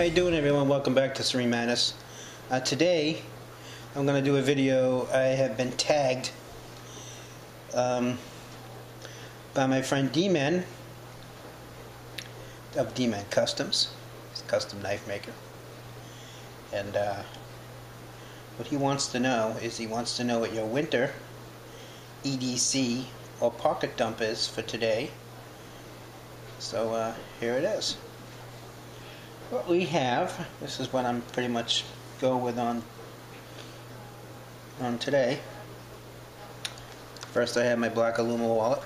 How you doing, everyone? Welcome back to Serene. Today I'm going to do a video. I have been tagged by my friend Deeman of Deeman Customs. He's a custom knife maker, and what he wants to know is what your winter EDC or pocket dump is for today. So here it is. What we have, this is what I'm pretty much go with on today. First I have my black aluminum wallet.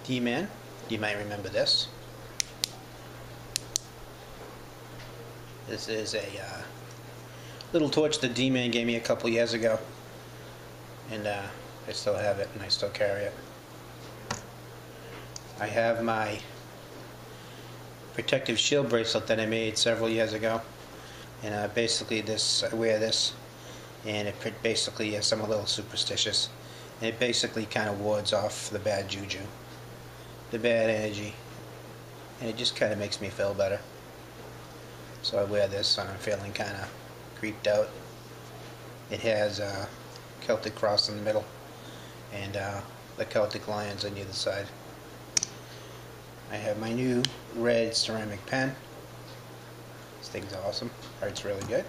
D-Man, you might remember this. This is a little torch that D-Man gave me a couple years ago, and I still have it and I still carry it. I have my protective shield bracelet that I made several years ago, and basically I wear this, and it basically, yes, I'm a little superstitious, and it basically kind of wards off the bad juju, the bad energy, and it just kind of makes me feel better. So I wear this when I'm feeling kind of creeped out. It has a Celtic cross in the middle, and the Celtic lions on either side. I have my new red ceramic pen. This thing's awesome. It's really good.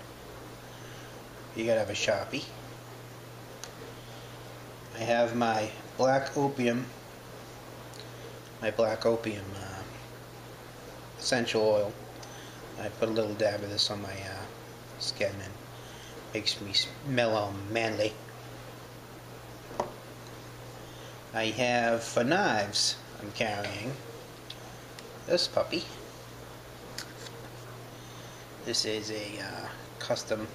You gotta have a Sharpie. I have my black opium essential oil. I put a little dab of this on my skin and makes me smell manly. I have, for knives, I'm carrying this puppy. This is a custom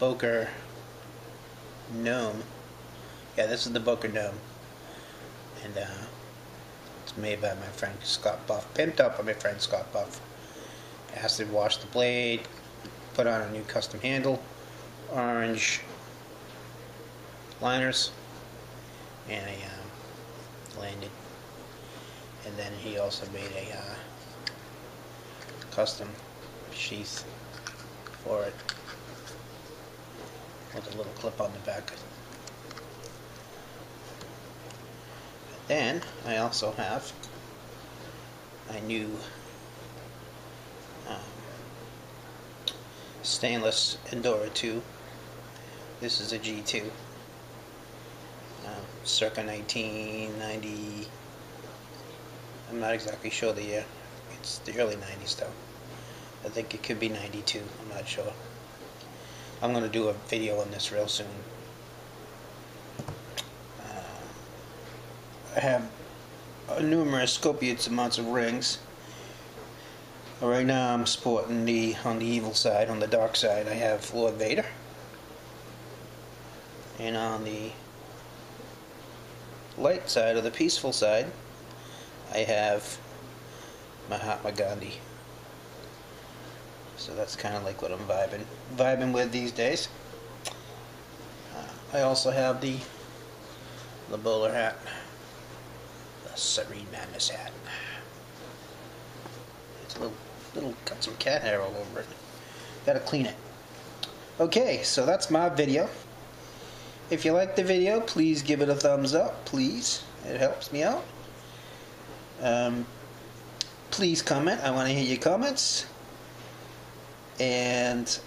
Boker gnome. Yeah, this is the Boker gnome, and it's made by my friend Scott Buff, pimped up by my friend Scott Buff. Acid wash the blade, put on a new custom handle, orange liners, and a landed. And then he also made a custom sheath for it with a little clip on the back. Then I also have my new stainless Endora 2. This is a G2, circa 1990. I'm not exactly sure the year. It's the early 90s though. I think it could be 92. I'm not sure. I'm going to do a video on this real soon. I have numerous copious amounts of rings. Right now I'm sporting on the evil side, on the dark side, I have Lord Vader. And on the light side, or the peaceful side, I have Mahatma Gandhi. So that's kind of like what I'm vibing with these days. I also have the bowler hat, the Serene Madness hat. It's a little got some cat hair all over it. Gotta clean it. Okay, so that's my video. If you like the video, please give it a thumbs up, please. It helps me out. Please comment. I want to hear your comments, and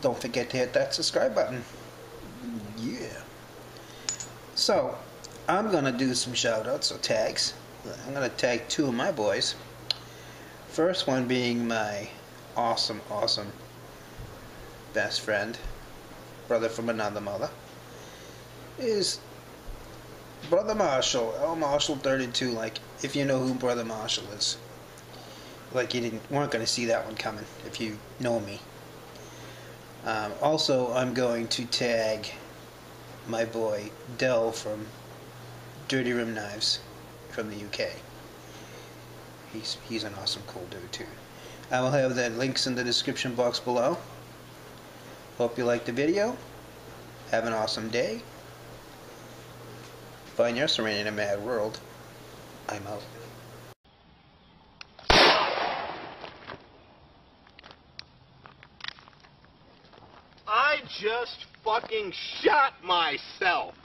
don't forget to hit that subscribe button. Yeah. So I'm gonna do some shout outs or tags. I'm gonna tag two of my boys. First one being my awesome best friend, brother from another mother, is Brother Marshall, L Marshall 32. Like, if you know who Brother Marshall is, like you weren't going to see that one coming if you know me. Also, I'm going to tag my boy Dell from Dirty Rim Knives from the UK. He's an awesome, cool dude too. I will have the links in the description box below. Hope you liked the video. Have an awesome day. Find your Serene in a mad world. I'm out. I just fucking shot myself.